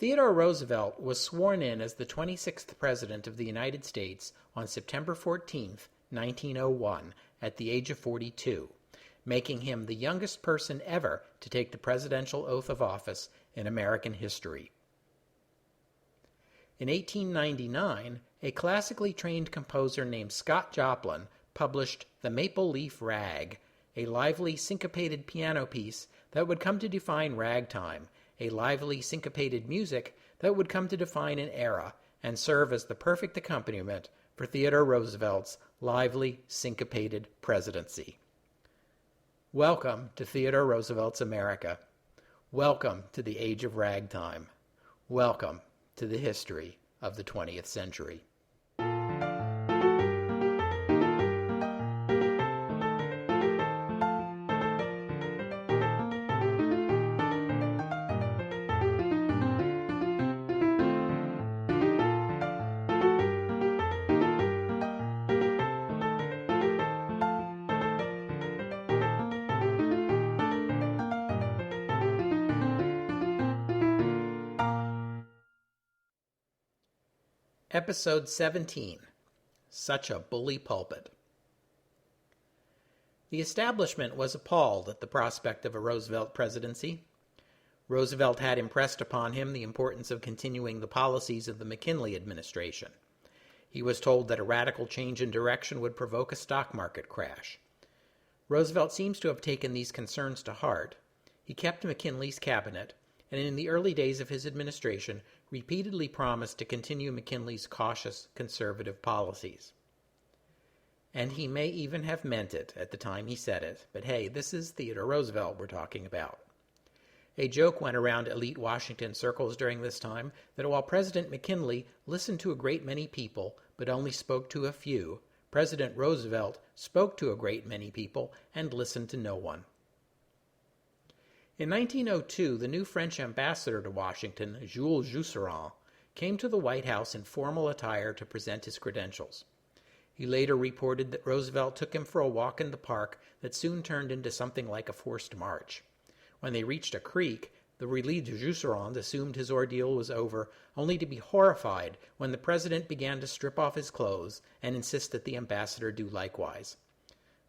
Theodore Roosevelt was sworn in as the 26th President of the United States on September 14, 1901, at the age of 42, making him the youngest person ever to take the presidential oath of office in American history. In 1899, a classically trained composer named Scott Joplin published The Maple Leaf Rag, a lively syncopated piano piece that would come to define ragtime, a lively syncopated music that would come to define an era and serve as the perfect accompaniment for Theodore Roosevelt's lively syncopated presidency. Welcome to Theodore Roosevelt's America. Welcome to the age of ragtime. Welcome to the history of the 20th century. Episode 17. Such a Bully Pulpit. The establishment was appalled at the prospect of a Roosevelt presidency. Roosevelt had impressed upon him the importance of continuing the policies of the McKinley administration. He was told that a radical change in direction would provoke a stock market crash. Roosevelt seems to have taken these concerns to heart. He kept McKinley's cabinet, and in the early days of his administration repeatedly promised to continue McKinley's cautious, conservative policies. And he may even have meant it at the time he said it, but hey, this is Theodore Roosevelt we're talking about. A joke went around elite Washington circles during this time that while President McKinley listened to a great many people but only spoke to a few, President Roosevelt spoke to a great many people and listened to no one. In 1902, the new French ambassador to Washington, Jules Jusserand, came to the White House in formal attire to present his credentials. He later reported that Roosevelt took him for a walk in the park that soon turned into something like a forced march. When they reached a creek, the relieved Jusserand assumed his ordeal was over, only to be horrified when the president began to strip off his clothes and insist that the ambassador do likewise.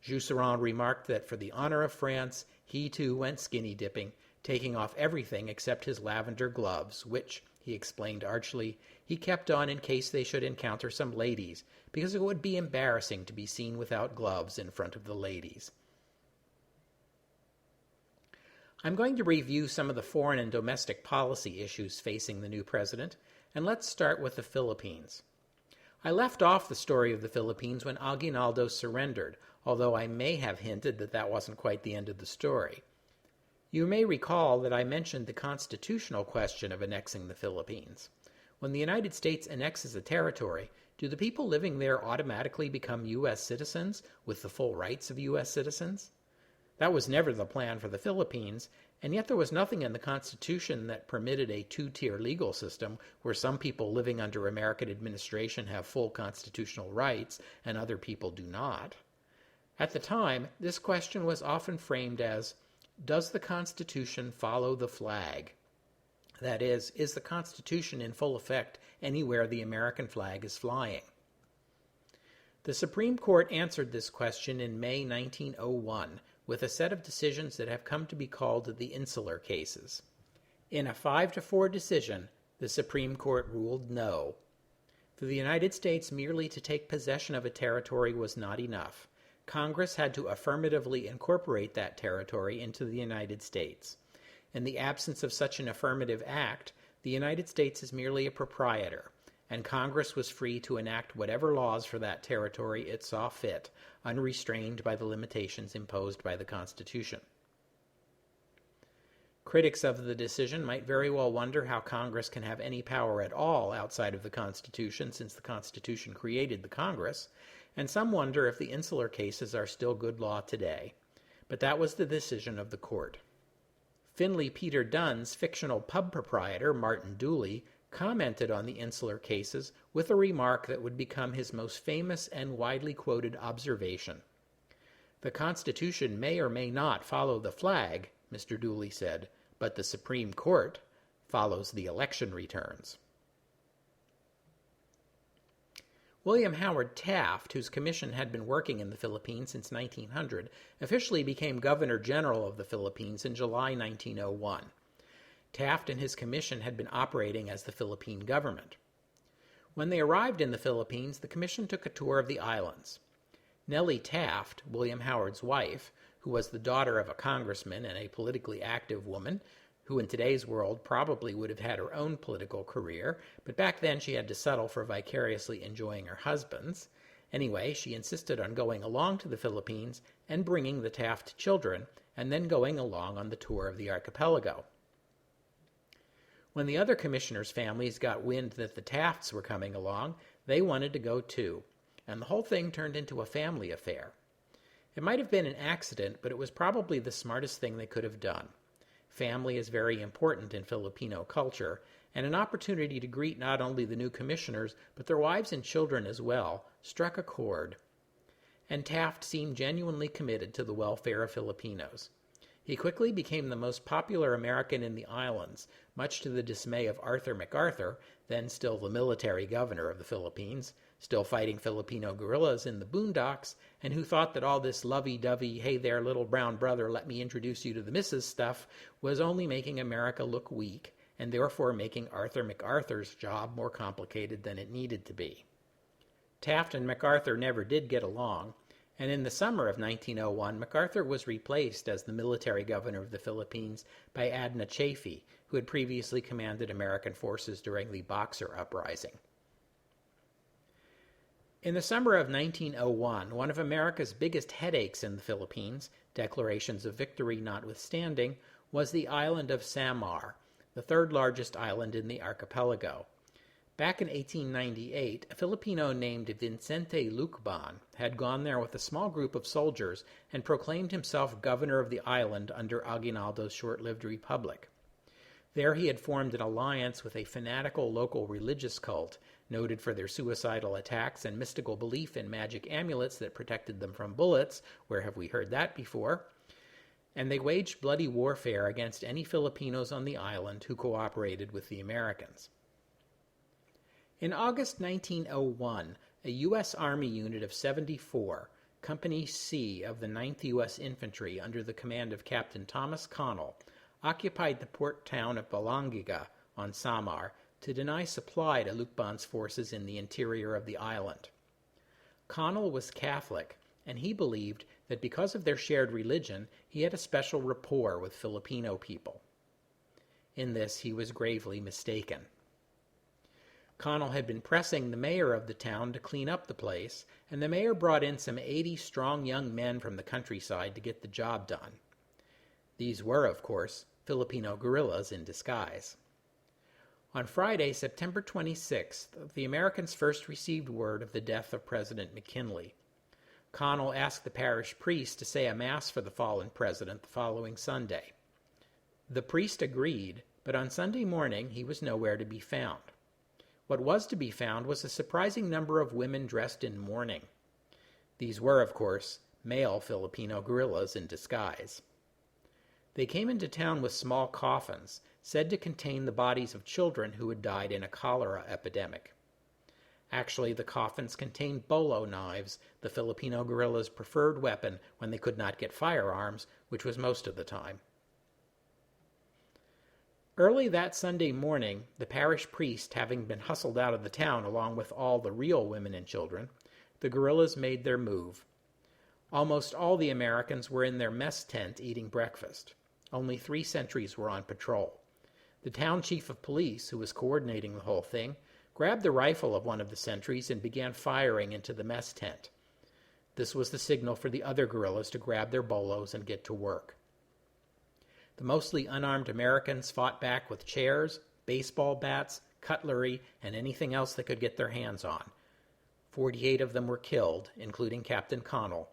Jusserand remarked that for the honor of France, he too went skinny dipping, taking off everything except his lavender gloves, which, he explained archly, he kept on in case they should encounter some ladies, because it would be embarrassing to be seen without gloves in front of the ladies. I'm going to review some of the foreign and domestic policy issues facing the new president, and let's start with the Philippines. I left off the story of the Philippines when Aguinaldo surrendered, although I may have hinted that that wasn't quite the end of the story. You may recall that I mentioned the constitutional question of annexing the Philippines. When the United States annexes a territory, do the people living there automatically become U.S. citizens with the full rights of U.S. citizens? That was never the plan for the Philippines, and yet there was nothing in the Constitution that permitted a two-tier legal system where some people living under American administration have full constitutional rights and other people do not. At the time, this question was often framed as, does the Constitution follow the flag? That is the Constitution in full effect anywhere the American flag is flying? The Supreme Court answered this question in May 1901 with a set of decisions that have come to be called the Insular Cases. In a 5-4 decision, the Supreme Court ruled no. For the United States merely to take possession of a territory was not enough. Congress had to affirmatively incorporate that territory into the United States. In the absence of such an affirmative act, the United States is merely a proprietor, and Congress was free to enact whatever laws for that territory it saw fit, unrestrained by the limitations imposed by the Constitution. Critics of the decision might very well wonder how Congress can have any power at all outside of the Constitution, since the Constitution created the Congress, and some wonder if the insular cases are still good law today. But that was the decision of the court. Finley Peter Dunn's fictional pub proprietor, Martin Dooley, commented on the insular cases with a remark that would become his most famous and widely quoted observation. "The Constitution may or may not follow the flag," Mr. Dooley said, "but the Supreme Court follows the election returns. William Howard Taft, whose commission had been working in the Philippines since 1900, officially became Governor General of the Philippines in July 1901. Taft and his commission had been operating as the Philippine government. When they arrived in the Philippines, the commission took a tour of the islands. Nellie Taft, William Howard's wife, who was the daughter of a congressman and a politically active woman, who in today's world probably would have had her own political career, but back then she had to settle for vicariously enjoying her husband's. Anyway, she insisted on going along to the Philippines and bringing the Taft children, and then going along on the tour of the archipelago. When the other commissioners' families got wind that the Tafts were coming along, they wanted to go too, and the whole thing turned into a family affair. It might have been an accident, but it was probably the smartest thing they could have done. Family is very important in Filipino culture, and an opportunity to greet not only the new commissioners, but their wives and children as well, struck a chord. And Taft seemed genuinely committed to the welfare of Filipinos. He quickly became the most popular American in the islands, much to the dismay of Arthur MacArthur, then still the military governor of the Philippines, still fighting Filipino guerrillas in the boondocks, and who thought that all this lovey-dovey, hey there, little brown brother, let me introduce you to the missus stuff was only making America look weak, and therefore making Arthur MacArthur's job more complicated than it needed to be. Taft and MacArthur never did get along, and in the summer of 1901, MacArthur was replaced as the military governor of the Philippines by Adna Chafee, who had previously commanded American forces during the Boxer Uprising. In the summer of 1901, one of America's biggest headaches in the Philippines, declarations of victory notwithstanding, was the island of Samar, the third largest island in the archipelago. Back in 1898, a Filipino named Vicente Lucban had gone there with a small group of soldiers and proclaimed himself governor of the island under Aguinaldo's short-lived republic. There he had formed an alliance with a fanatical local religious cult, noted for their suicidal attacks and mystical belief in magic amulets that protected them from bullets. Where have we heard that before? And they waged bloody warfare against any Filipinos on the island who cooperated with the Americans. In August 1901, a U.S. Army unit of 74, Company C of the 9th U.S. Infantry under the command of Captain Thomas Connell, occupied the port town of Balangiga on Samar to deny supply to Lucban's forces in the interior of the island. Connell was Catholic, and he believed that because of their shared religion, he had a special rapport with Filipino people. In this, he was gravely mistaken. Connell had been pressing the mayor of the town to clean up the place, and the mayor brought in some 80 strong young men from the countryside to get the job done. These were, of course, Filipino guerrillas in disguise. On Friday, September 26th, the Americans first received word of the death of President McKinley. Connell asked the parish priest to say a mass for the fallen president the following Sunday. The priest agreed, but on Sunday morning he was nowhere to be found. What was to be found was a surprising number of women dressed in mourning. These were, of course, male Filipino guerrillas in disguise. They came into town with small coffins, said to contain the bodies of children who had died in a cholera epidemic. Actually, the coffins contained bolo knives, the Filipino guerrillas' preferred weapon when they could not get firearms, which was most of the time. Early that Sunday morning, the parish priest having been hustled out of the town along with all the real women and children, the guerrillas made their move. Almost all the Americans were in their mess tent eating breakfast. Only 3 sentries were on patrol. The town chief of police, who was coordinating the whole thing, grabbed the rifle of one of the sentries and began firing into the mess tent. This was the signal for the other guerrillas to grab their bolos and get to work. The mostly unarmed Americans fought back with chairs, baseball bats, cutlery, and anything else they could get their hands on. 48 of them were killed, including Captain Connell.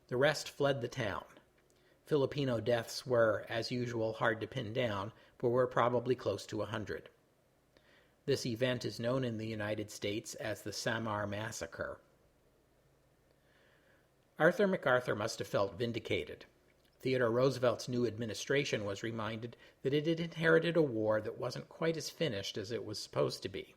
The rest fled the town. Filipino deaths were, as usual, hard to pin down, but were probably close to 100. This event is known in the United States as the Samar Massacre. Arthur MacArthur must have felt vindicated. Theodore Roosevelt's new administration was reminded that it had inherited a war that wasn't quite as finished as it was supposed to be.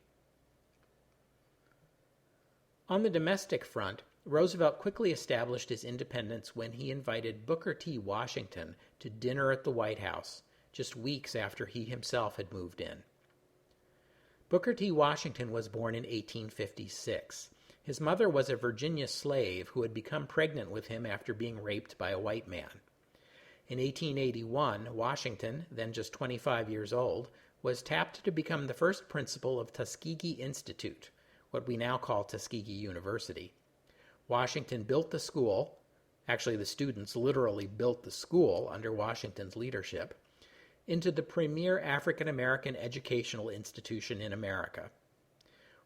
On the domestic front, Roosevelt quickly established his independence when he invited Booker T. Washington to dinner at the White House, just weeks after he himself had moved in. Booker T. Washington was born in 1856. His mother was a Virginia slave who had become pregnant with him after being raped by a white man. In 1881, Washington, then just 25 years old, was tapped to become the first principal of Tuskegee Institute, what we now call Tuskegee University. Washington built the school, actually the students literally built the school under Washington's leadership, into the premier African-American educational institution in America.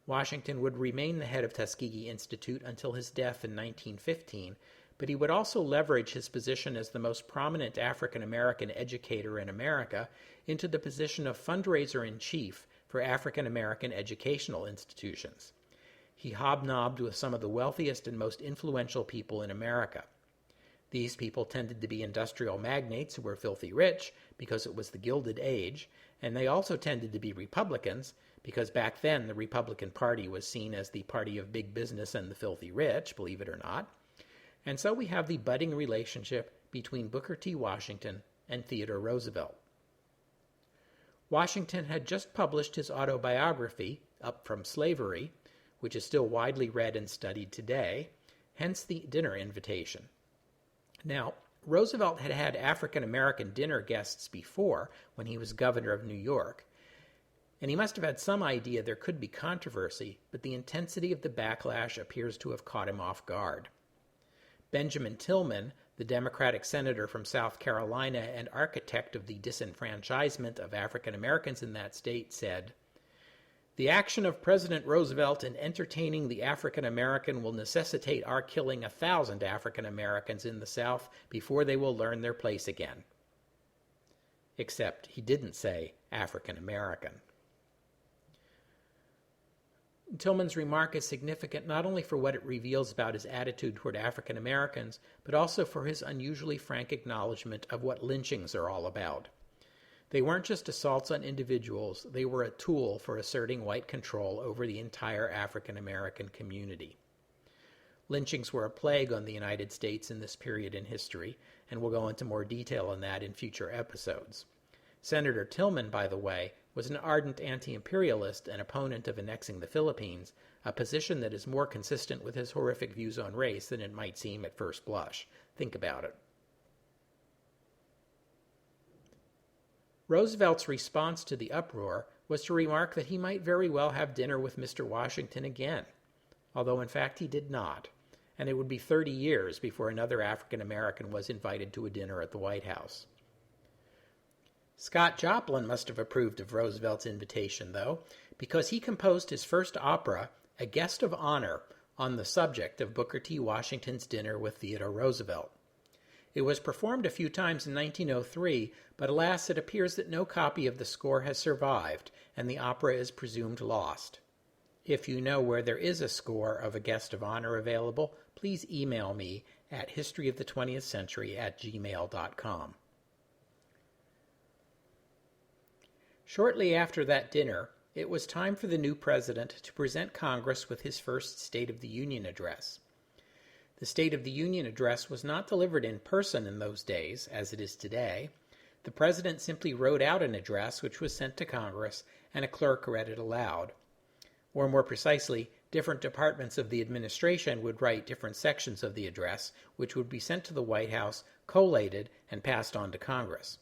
Washington would remain the head of Tuskegee Institute until his death in 1915, but he would also leverage his position as the most prominent African-American educator in America into the position of fundraiser-in-chief for African-American educational institutions. He hobnobbed with some of the wealthiest and most influential people in America. These people tended to be industrial magnates who were filthy rich because it was the Gilded Age, and they also tended to be Republicans because back then the Republican Party was seen as the party of big business and the filthy rich, believe it or not. And so we have the budding relationship between Booker T. Washington and Theodore Roosevelt. Washington had just published his autobiography, Up From Slavery, which is still widely read and studied today, hence the dinner invitation. Now, Roosevelt had had African-American dinner guests before when he was governor of New York, and he must have had some idea there could be controversy, but the intensity of the backlash appears to have caught him off guard. Benjamin Tillman, the Democratic senator from South Carolina and architect of the disenfranchisement of African Americans in that state, said, "The action of President Roosevelt in entertaining the African American will necessitate our killing 1,000 African Americans in the South before they will learn their place again." Except he didn't say African American. Tillman's remark is significant not only for what it reveals about his attitude toward African Americans, but also for his unusually frank acknowledgement of what lynchings are all about. They weren't just assaults on individuals, they were a tool for asserting white control over the entire African American community. Lynchings were a plague on the United States in this period in history, and we'll go into more detail on that in future episodes. Senator Tillman, by the way, was an ardent anti-imperialist and opponent of annexing the Philippines, a position that is more consistent with his horrific views on race than it might seem at first blush. Think about it. Roosevelt's response to the uproar was to remark that he might very well have dinner with Mr. Washington again, although in fact he did not, and it would be 30 years before another African American was invited to a dinner at the White House. Scott Joplin must have approved of Roosevelt's invitation, though, because he composed his first opera, A Guest of Honor, on the subject of Booker T. Washington's dinner with Theodore Roosevelt. It was performed a few times in 1903, but alas, it appears that no copy of the score has survived, and the opera is presumed lost. If you know where there is a score of A Guest of Honor available, please email me at historyofthe20th century@gmail.com. Shortly after that dinner, it was time for the new president to present Congress with his first State of the Union address. The State of the Union address was not delivered in person in those days, as it is today. The president simply wrote out an address which was sent to Congress, and a clerk read it aloud. Or more precisely, different departments of the administration would write different sections of the address, which would be sent to the White House, collated, and passed on to Congress.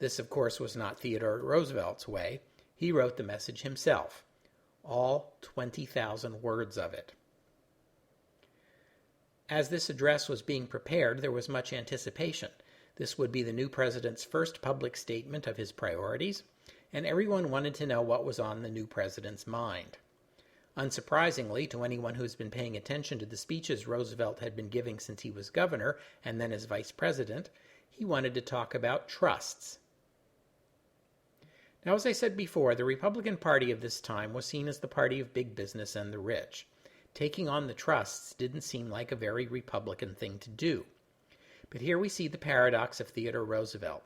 This, of course, was not Theodore Roosevelt's way. He wrote the message himself, all 20,000 words of it. As this address was being prepared, there was much anticipation. This would be the new president's first public statement of his priorities, and everyone wanted to know what was on the new president's mind. Unsurprisingly, to anyone who's been paying attention to the speeches Roosevelt had been giving since he was governor and then as vice president, he wanted to talk about trusts. Now, as I said before, the Republican Party of this time was seen as the party of big business and the rich. Taking on the trusts didn't seem like a very Republican thing to do. But here we see the paradox of Theodore Roosevelt.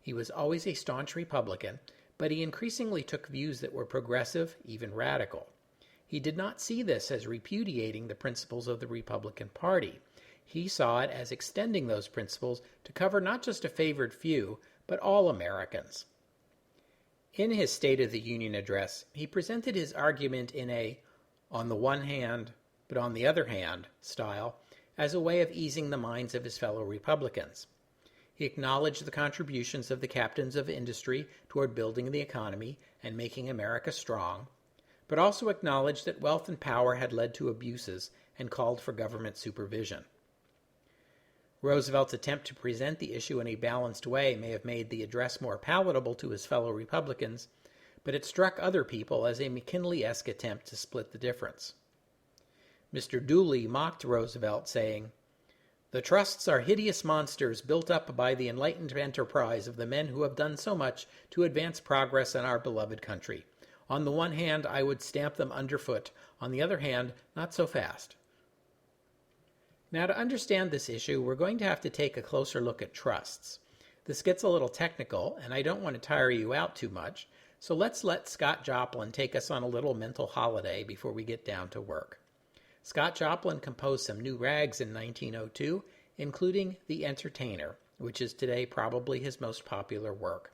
He was always a staunch Republican, but he increasingly took views that were progressive, even radical. He did not see this as repudiating the principles of the Republican Party. He saw it as extending those principles to cover not just a favored few, but all Americans. In his State of the Union address, he presented his argument in a on the one hand, but on the other hand style, as a way of easing the minds of his fellow Republicans. He acknowledged the contributions of the captains of industry toward building the economy and making America strong, but also acknowledged that wealth and power had led to abuses and called for government supervision. Roosevelt's attempt to present the issue in a balanced way may have made the address more palatable to his fellow Republicans, but it struck other people as a McKinley-esque attempt to split the difference. Mr. Dooley mocked Roosevelt, saying, "The trusts are hideous monsters built up by the enlightened enterprise of the men who have done so much to advance progress in our beloved country. On the one hand, I would stamp them underfoot. On the other hand, not so fast." Now, to understand this issue, we're going to have to take a closer look at trusts. This gets a little technical, and I don't want to tire you out too much, so let's let Scott Joplin take us on a little mental holiday before we get down to work. Scott Joplin composed some new rags in 1902, including The Entertainer, which is today probably his most popular work.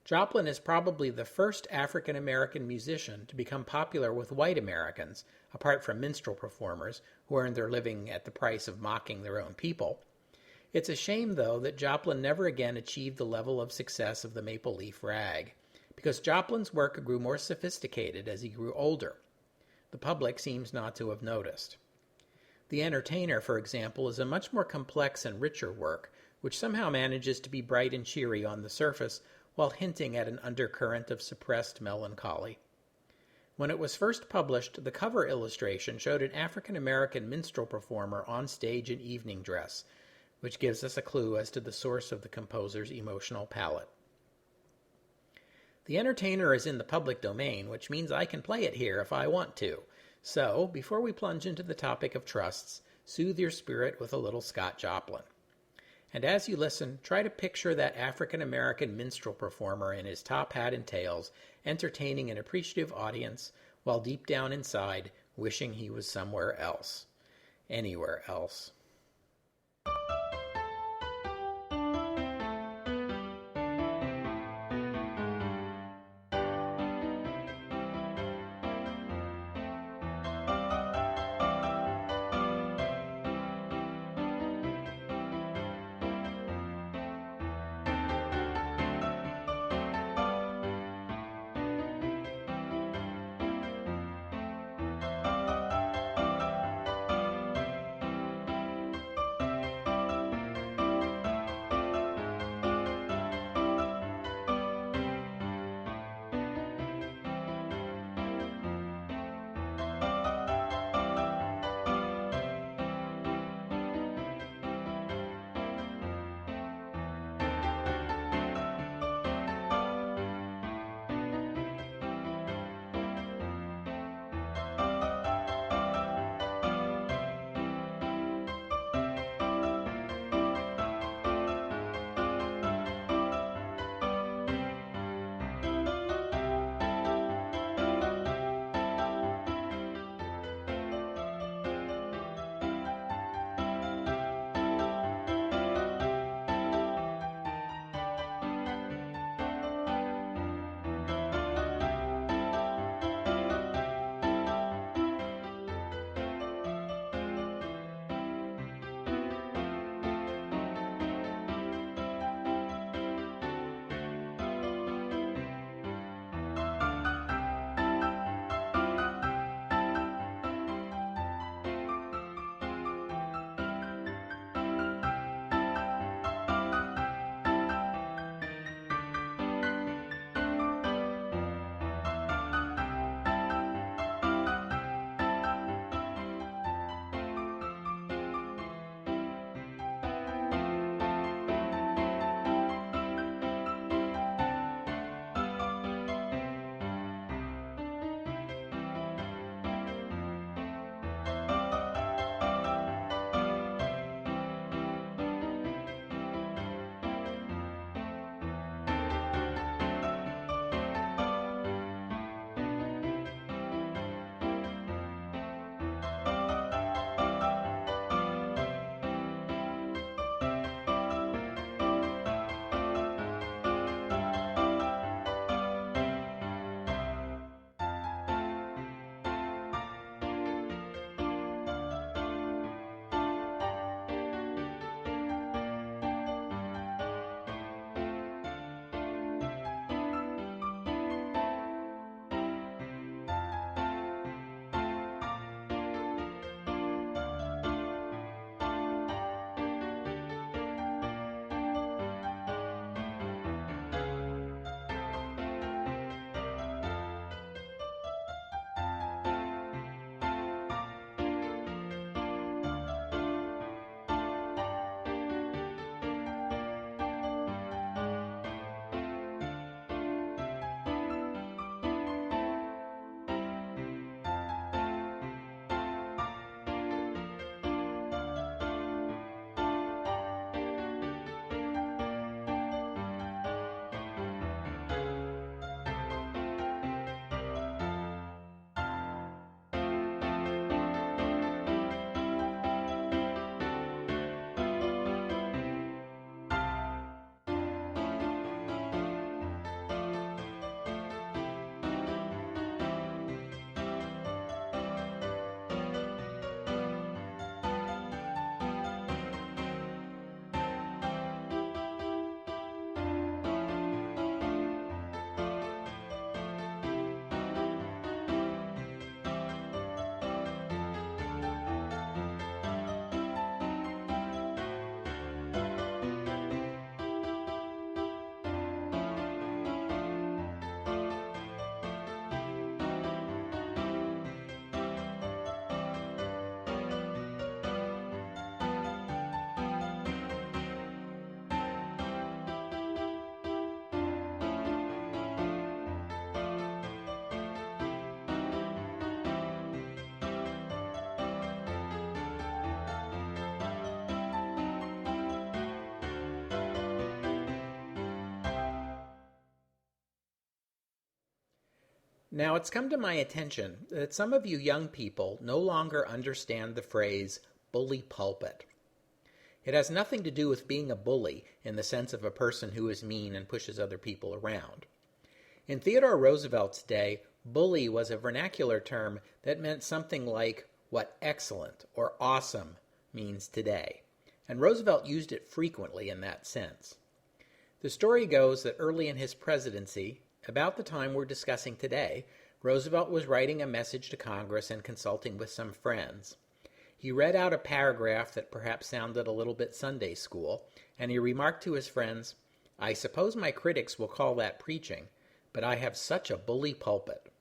Joplin is probably the first African-American musician to become popular with white Americans, apart from minstrel performers, who earned their living at the price of mocking their own people. It's a shame, though, that Joplin never again achieved the level of success of the Maple Leaf Rag, because Joplin's work grew more sophisticated as he grew older. The public seems not to have noticed. The Entertainer, for example, is a much more complex and richer work, which somehow manages to be bright and cheery on the surface, while hinting at an undercurrent of suppressed melancholy. When it was first published, the cover illustration showed an African-American minstrel performer on stage in evening dress, which gives us a clue as to the source of the composer's emotional palette. The Entertainer is in the public domain, which means I can play it here if I want to. So, before we plunge into the topic of trusts, soothe your spirit with a little Scott Joplin. And as you listen, try to picture that African-American minstrel performer in his top hat and tails, entertaining an appreciative audience, while deep down inside, wishing he was somewhere else. Anywhere else. Now, it's come to my attention that some of you young people no longer understand the phrase bully pulpit. It has nothing to do with being a bully in the sense of a person who is mean and pushes other people around. In Theodore Roosevelt's day, bully was a vernacular term that meant something like what excellent or awesome means today, and Roosevelt used it frequently in that sense. The story goes that early in his presidency, about the time we're discussing today, Roosevelt was writing a message to Congress and consulting with some friends. He read out a paragraph that perhaps sounded a little bit Sunday school, and he remarked to his friends, "I suppose my critics will call that preaching, but I have such a bully pulpit."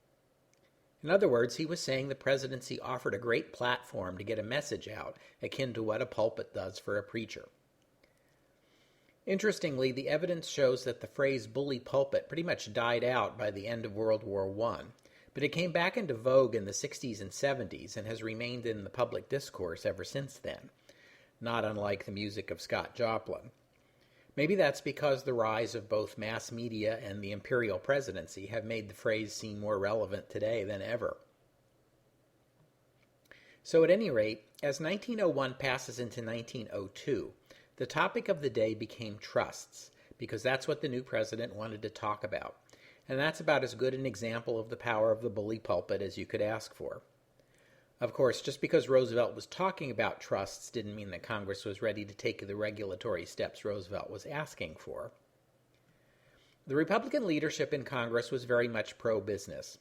In other words, he was saying the presidency offered a great platform to get a message out, akin to what a pulpit does for a preacher. Interestingly, the evidence shows that the phrase bully pulpit pretty much died out by the end of World War I, but it came back into vogue in the 60s and 70s and has remained in the public discourse ever since then, not unlike the music of Scott Joplin. Maybe that's because the rise of both mass media and the imperial presidency have made the phrase seem more relevant today than ever. So at any rate, as 1901 passes into 1902, the topic of the day became trusts, because that's what the new president wanted to talk about. And that's about as good an example of the power of the bully pulpit as you could ask for. Of course, just because Roosevelt was talking about trusts didn't mean that Congress was ready to take the regulatory steps Roosevelt was asking for. The Republican leadership in Congress was very much pro-business.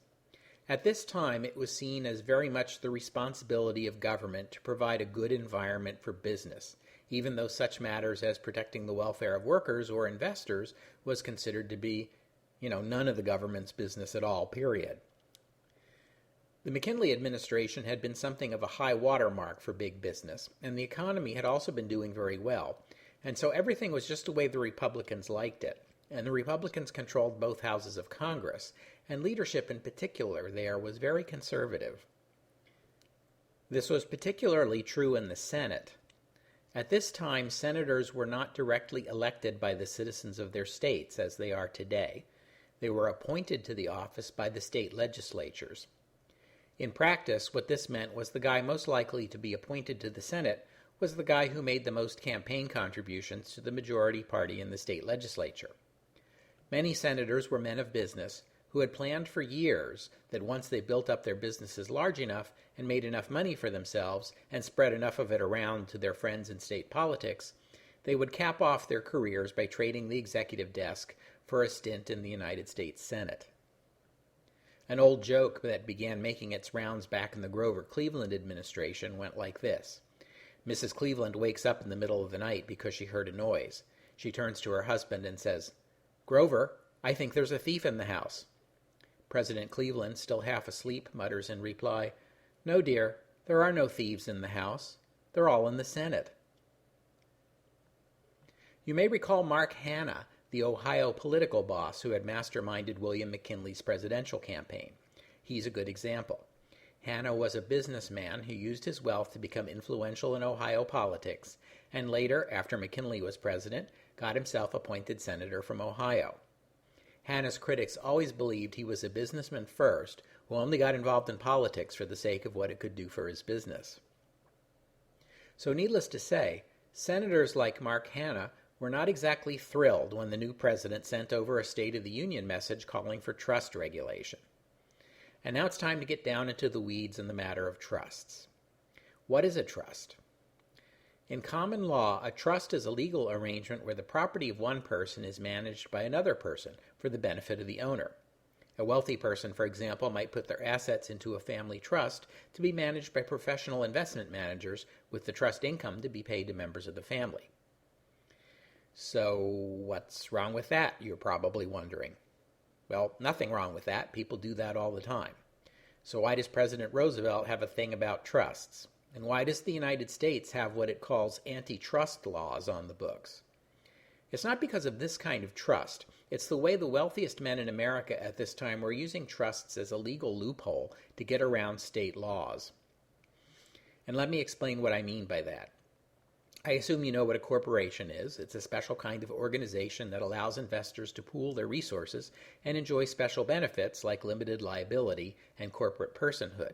At this time, it was seen as very much the responsibility of government to provide a good environment for business, even though such matters as protecting the welfare of workers or investors was considered to be, none of the government's business at all, period. The McKinley administration had been something of a high watermark for big business, and the economy had also been doing very well, and so everything was just the way the Republicans liked it. And the Republicans controlled both houses of Congress, and leadership in particular there was very conservative. This was particularly true in the Senate. At this time, senators were not directly elected by the citizens of their states as they are today. They were appointed to the office by the state legislatures. In practice, what this meant was the guy most likely to be appointed to the Senate was the guy who made the most campaign contributions to the majority party in the state legislature. Many senators were men of business who had planned for years that once they built up their businesses large enough and made enough money for themselves and spread enough of it around to their friends in state politics, they would cap off their careers by trading the executive desk for a stint in the United States Senate. An old joke that began making its rounds back in the Grover Cleveland administration went like this. Mrs. Cleveland wakes up in the middle of the night because she heard a noise. She turns to her husband and says, "Grover, I think there's a thief in the house." President Cleveland, still half asleep, mutters in reply, "No, dear, there are no thieves in the house. They're all in the Senate." You may recall Mark Hanna, the Ohio political boss who had masterminded William McKinley's presidential campaign. He's a good example. Hanna was a businessman who used his wealth to become influential in Ohio politics, and later, after McKinley was president, got himself appointed senator from Ohio. Hanna's critics always believed he was a businessman first, who only got involved in politics for the sake of what it could do for his business. So needless to say, senators like Mark Hanna were not exactly thrilled when the new president sent over a State of the Union message calling for trust regulation. And now it's time to get down into the weeds in the matter of trusts. What is a trust? In common law, a trust is a legal arrangement where the property of one person is managed by another person for the benefit of the owner. A wealthy person, for example, might put their assets into a family trust to be managed by professional investment managers with the trust income to be paid to members of the family. So what's wrong with that, you're probably wondering. Well, nothing wrong with that. People do that all the time. So why does President Roosevelt have a thing about trusts? And why does the United States have what it calls antitrust laws on the books? It's not because of this kind of trust. It's the way the wealthiest men in America at this time were using trusts as a legal loophole to get around state laws. And let me explain what I mean by that. I assume you know what a corporation is. It's a special kind of organization that allows investors to pool their resources and enjoy special benefits like limited liability and corporate personhood.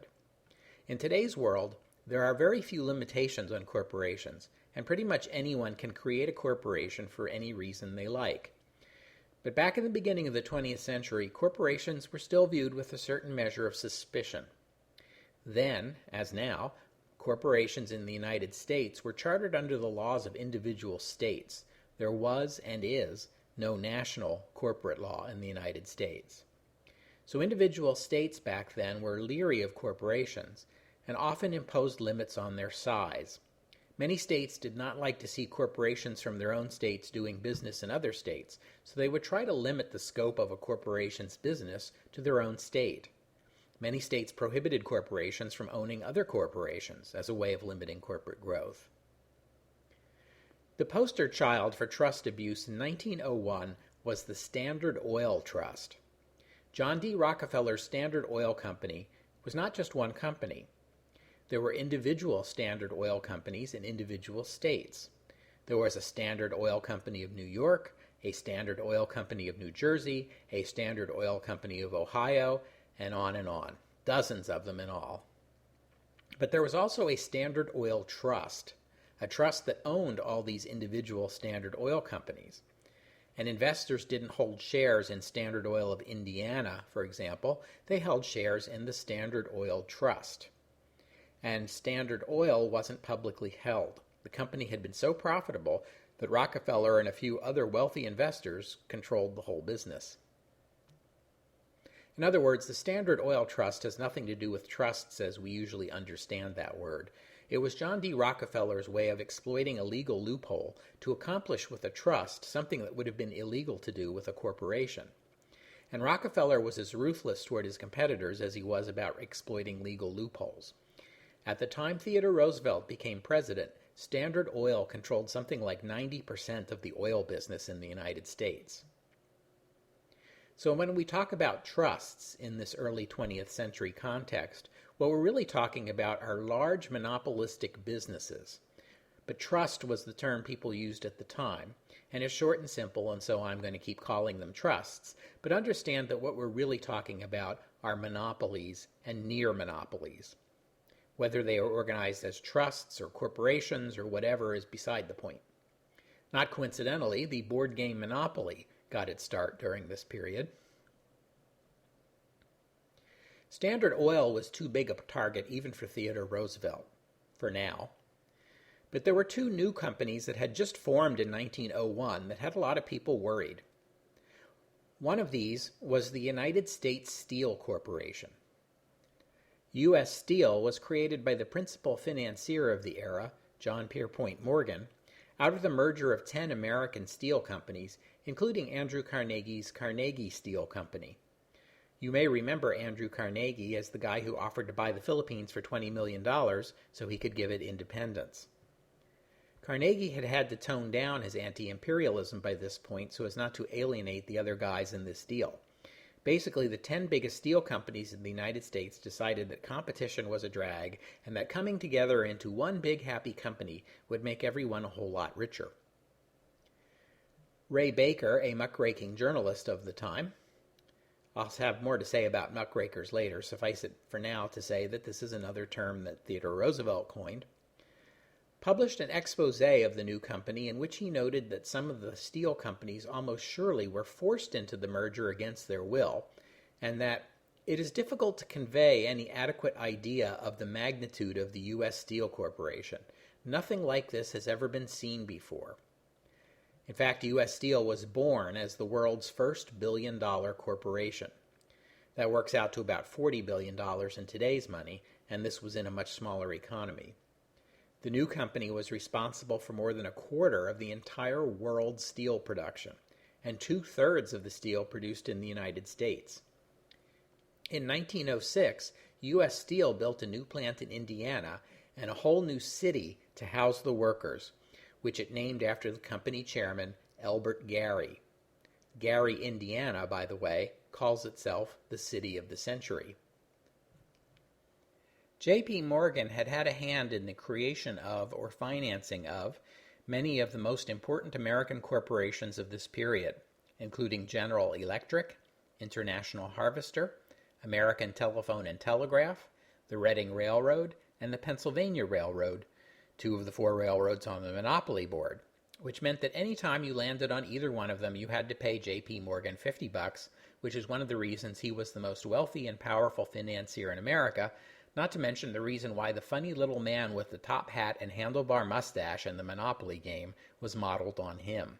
In today's world, there are very few limitations on corporations, and pretty much anyone can create a corporation for any reason they like. But back in the beginning of the 20th century, corporations were still viewed with a certain measure of suspicion. Then, as now, corporations in the United States were chartered under the laws of individual states. There was and is no national corporate law in the United States. So individual states back then were leery of corporations and often imposed limits on their size. Many states did not like to see corporations from their own states doing business in other states, so they would try to limit the scope of a corporation's business to their own state. Many states prohibited corporations from owning other corporations as a way of limiting corporate growth. The poster child for trust abuse in 1901 was the Standard Oil Trust. John D. Rockefeller's Standard Oil Company was not just one company. There were individual Standard Oil companies in individual states. There was a Standard Oil Company of New York, a Standard Oil Company of New Jersey, a Standard Oil Company of Ohio, and on, dozens of them in all. But there was also a Standard Oil Trust, a trust that owned all these individual Standard Oil companies. And investors didn't hold shares in Standard Oil of Indiana, for example. They held shares in the Standard Oil Trust. And Standard Oil wasn't publicly held. The company had been so profitable that Rockefeller and a few other wealthy investors controlled the whole business. In other words, the Standard Oil Trust has nothing to do with trusts as we usually understand that word. It was John D. Rockefeller's way of exploiting a legal loophole to accomplish with a trust something that would have been illegal to do with a corporation. And Rockefeller was as ruthless toward his competitors as he was about exploiting legal loopholes. At the time Theodore Roosevelt became president, Standard Oil controlled something like 90% of the oil business in the United States. So when we talk about trusts in this early 20th century context, what we're really talking about are large monopolistic businesses. But trust was the term people used at the time, and it's short and simple, and so I'm going to keep calling them trusts. But understand that what we're really talking about are monopolies and near monopolies. Whether they are organized as trusts or corporations or whatever is beside the point. Not coincidentally, the board game Monopoly got its start during this period. Standard Oil was too big a target even for Theodore Roosevelt, for now. But there were two new companies that had just formed in 1901 that had a lot of people worried. One of these was the United States Steel Corporation. U.S. Steel was created by the principal financier of the era, John Pierpont Morgan, out of the merger of 10 American steel companies, including Andrew Carnegie's Carnegie Steel Company. You may remember Andrew Carnegie as the guy who offered to buy the Philippines for $20 million so he could give it independence. Carnegie had had to tone down his anti-imperialism by this point so as not to alienate the other guys in this deal. Basically, the 10 biggest steel companies in the United States decided that competition was a drag and that coming together into one big happy company would make everyone a whole lot richer. Ray Baker, a muckraking journalist of the time, I'll have more to say about muckrakers later, suffice it for now to say that this is another term that Theodore Roosevelt coined, published an expose of the new company in which he noted that some of the steel companies almost surely were forced into the merger against their will, and that it is difficult to convey any adequate idea of the magnitude of the U.S. Steel Corporation. Nothing like this has ever been seen before. In fact, U.S. Steel was born as the world's first billion-dollar corporation. That works out to about $40 billion in today's money, and this was in a much smaller economy. The new company was responsible for more than a quarter of the entire world's steel production, and 2/3 of the steel produced in the United States. In 1906, U.S. Steel built a new plant in Indiana and a whole new city to house the workers, which it named after the company chairman, Elbert Gary. Gary, Indiana, by the way, calls itself the City of the Century. J.P. Morgan had had a hand in the creation of or financing of many of the most important American corporations of this period, including General Electric, International Harvester, American Telephone and Telegraph, the Reading Railroad, and the Pennsylvania Railroad, two of the four railroads on the Monopoly Board, which meant that any time you landed on either one of them, you had to pay J.P. Morgan $50, which is one of the reasons he was the most wealthy and powerful financier in America, not to mention the reason why the funny little man with the top hat and handlebar mustache in the Monopoly game was modeled on him.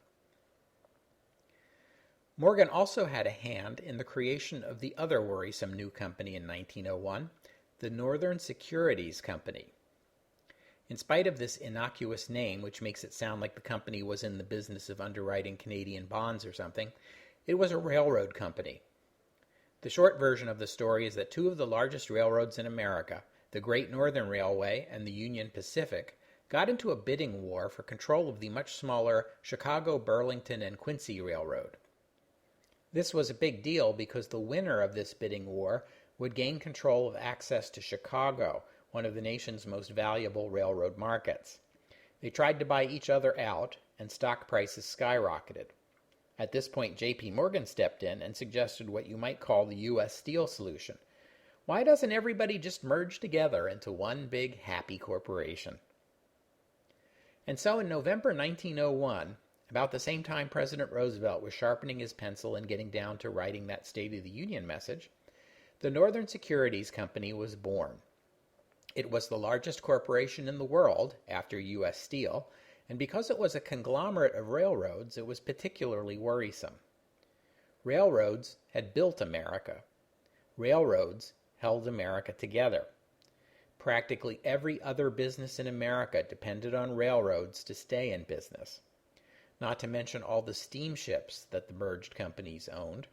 Morgan also had a hand in the creation of the other worrisome new company in 1901, the Northern Securities Company. In spite of this innocuous name, which makes it sound like the company was in the business of underwriting Canadian bonds or something, it was a railroad company. The short version of the story is that two of the largest railroads in America, the Great Northern Railway and the Union Pacific, got into a bidding war for control of the much smaller Chicago, Burlington, and Quincy Railroad. This was a big deal because the winner of this bidding war would gain control of access to Chicago, one of the nation's most valuable railroad markets. They tried to buy each other out, and stock prices skyrocketed. At this point, J.P. Morgan stepped in and suggested what you might call the U.S. Steel solution. Why doesn't everybody just merge together into one big happy corporation? And so in November 1901, about the same time President Roosevelt was sharpening his pencil and getting down to writing that State of the Union message, the Northern Securities Company was born. It was the largest corporation in the world, after U.S. Steel, and because it was a conglomerate of railroads, it was particularly worrisome. Railroads had built America. Railroads held America together. Practically every other business in America depended on railroads to stay in business, not to mention all the steamships that the merged companies owned.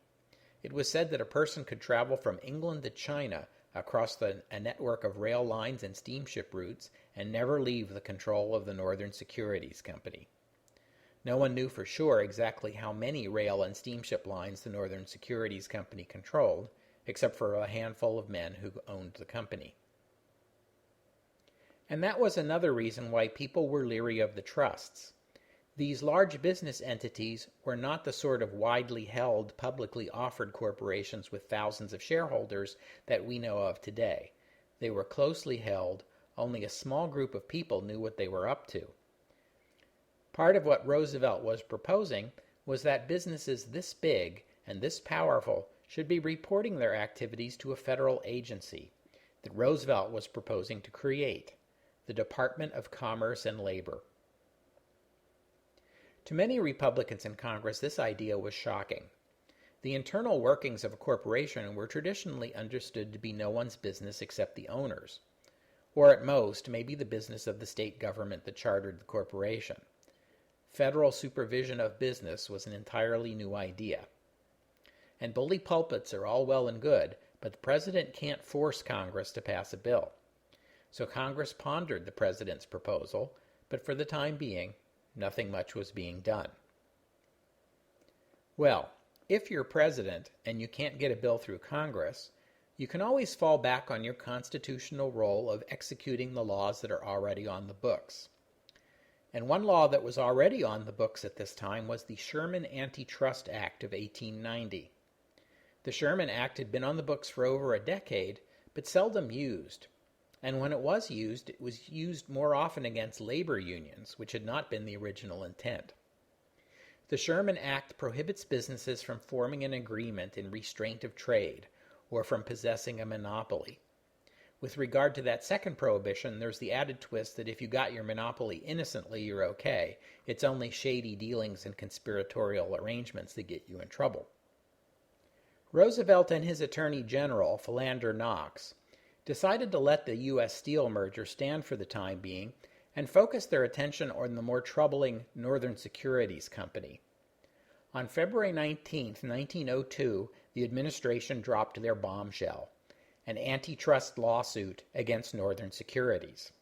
It was said that a person could travel from England to China across a network of rail lines and steamship routes and never leave the control of the Northern Securities Company. No one knew for sure exactly how many rail and steamship lines the Northern Securities Company controlled, except for a handful of men who owned the company. And that was another reason why people were leery of the trusts. These large business entities were not the sort of widely held, publicly offered corporations with thousands of shareholders that we know of today. They were closely held. Only a small group of people knew what they were up to. Part of what Roosevelt was proposing was that businesses this big and this powerful should be reporting their activities to a federal agency that Roosevelt was proposing to create, the Department of Commerce and Labor. To many Republicans in Congress, this idea was shocking. The internal workings of a corporation were traditionally understood to be no one's business except the owners, or at most, maybe the business of the state government that chartered the corporation. Federal supervision of business was an entirely new idea. And bully pulpits are all well and good, but the president can't force Congress to pass a bill. So Congress pondered the president's proposal, but for the time being, nothing much was being done. Well, if you're president and you can't get a bill through Congress, you can always fall back on your constitutional role of executing the laws that are already on the books. And one law that was already on the books at this time was the Sherman Antitrust Act of 1890. The Sherman Act had been on the books for over a decade, but seldom used. And when it was used more often against labor unions, which had not been the original intent. The Sherman Act prohibits businesses from forming an agreement in restraint of trade, or from possessing a monopoly. With regard to that second prohibition, there's the added twist that if you got your monopoly innocently, you're okay. It's only shady dealings and conspiratorial arrangements that get you in trouble. Roosevelt and his Attorney General, Philander Knox, decided to let the U.S. Steel merger stand for the time being and focus their attention on the more troubling Northern Securities Company. On February 19, 1902, the administration dropped their bombshell, an antitrust lawsuit against Northern Securities.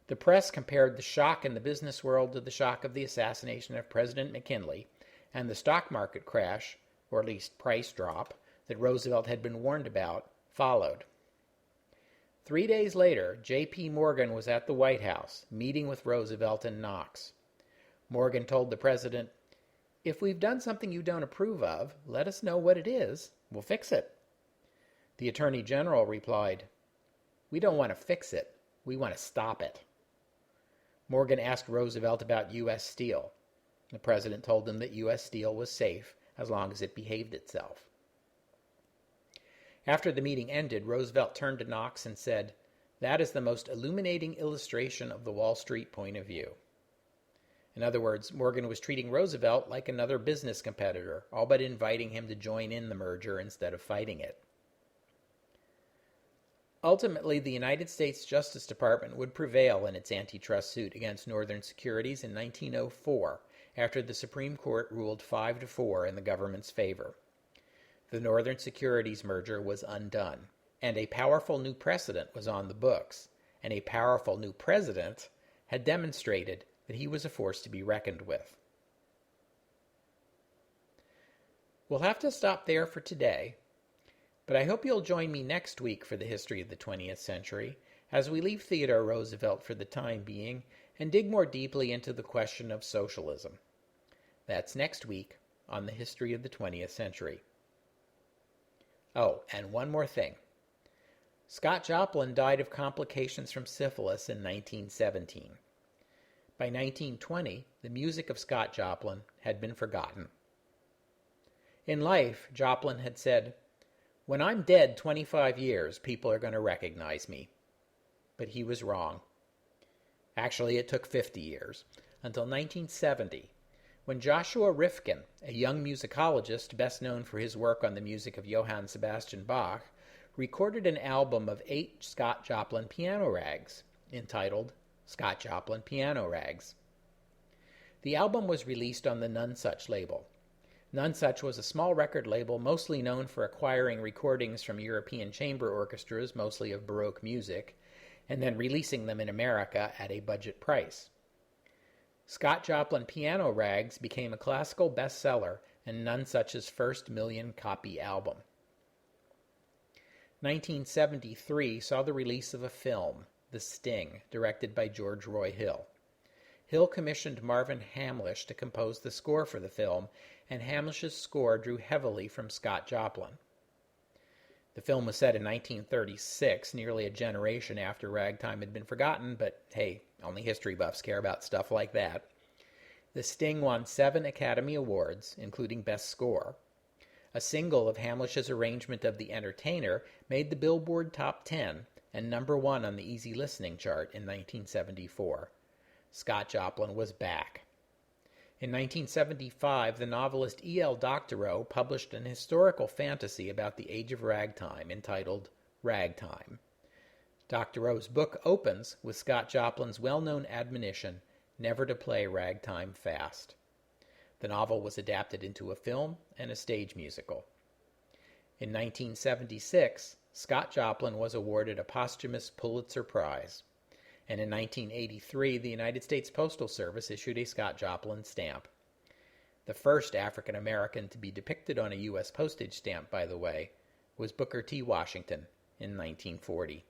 The press compared the shock in the business world to the shock of the assassination of President McKinley and the stock market crash, or at least price drop, that Roosevelt had been warned about, followed. 3 days later, J.P. Morgan was at the White House, meeting with Roosevelt and Knox. Morgan told the president, "If we've done something you don't approve of, let us know what it is. We'll fix it." The Attorney General replied, "We don't want to fix it. We want to stop it." Morgan asked Roosevelt about U.S. Steel. The president told him that U.S. Steel was safe as long as it behaved itself. After the meeting ended, Roosevelt turned to Knox and said, "That is the most illuminating illustration of the Wall Street point of view." In other words, Morgan was treating Roosevelt like another business competitor, all but inviting him to join in the merger instead of fighting it. Ultimately, the United States Justice Department would prevail in its antitrust suit against Northern Securities in 1904, after the Supreme Court ruled 5-4 in the government's favor. The Northern Securities merger was undone, and a powerful new precedent was on the books, and a powerful new president had demonstrated that he was a force to be reckoned with. We'll have to stop there for today, but I hope you'll join me next week for the history of the 20th century, as we leave Theodore Roosevelt for the time being and dig more deeply into the question of socialism. That's next week on the history of the 20th century. Oh, and one more thing. Scott Joplin died of complications from syphilis in 1917. By 1920, the music of Scott Joplin had been forgotten. In life, Joplin had said, "When I'm dead 25 years, people are going to recognize me." But he was wrong. Actually, it took 50 years, until 1970, when Joshua Rifkin, a young musicologist best known for his work on the music of Johann Sebastian Bach, recorded an album of 8 Scott Joplin piano rags, entitled Scott Joplin Piano Rags. The album was released on the Nonesuch label. Nonesuch was a small record label mostly known for acquiring recordings from European chamber orchestras, mostly of Baroque music, and then releasing them in America at a budget price. Scott Joplin Piano Rags became a classical bestseller and Nonesuch's first million-copy album. 1973 saw the release of a film, The Sting, directed by George Roy Hill. Hill commissioned Marvin Hamlisch to compose the score for the film, and Hamlisch's score drew heavily from Scott Joplin. The film was set in 1936, nearly a generation after ragtime had been forgotten, but hey, only history buffs care about stuff like that. The Sting won 7 Academy Awards, including Best Score. A single of Hamlisch's arrangement of The Entertainer made the Billboard Top 10 and #1 on the Easy Listening chart in 1974. Scott Joplin was back. In 1975, the novelist E.L. Doctorow published an historical fantasy about the age of ragtime entitled Ragtime. Doctorow's book opens with Scott Joplin's well-known admonition never to play ragtime fast. The novel was adapted into a film and a stage musical. In 1976, Scott Joplin was awarded a posthumous Pulitzer Prize. And in 1983, the United States Postal Service issued a Scott Joplin stamp. The first African American to be depicted on a U.S. postage stamp, by the way, was Booker T. Washington in 1940.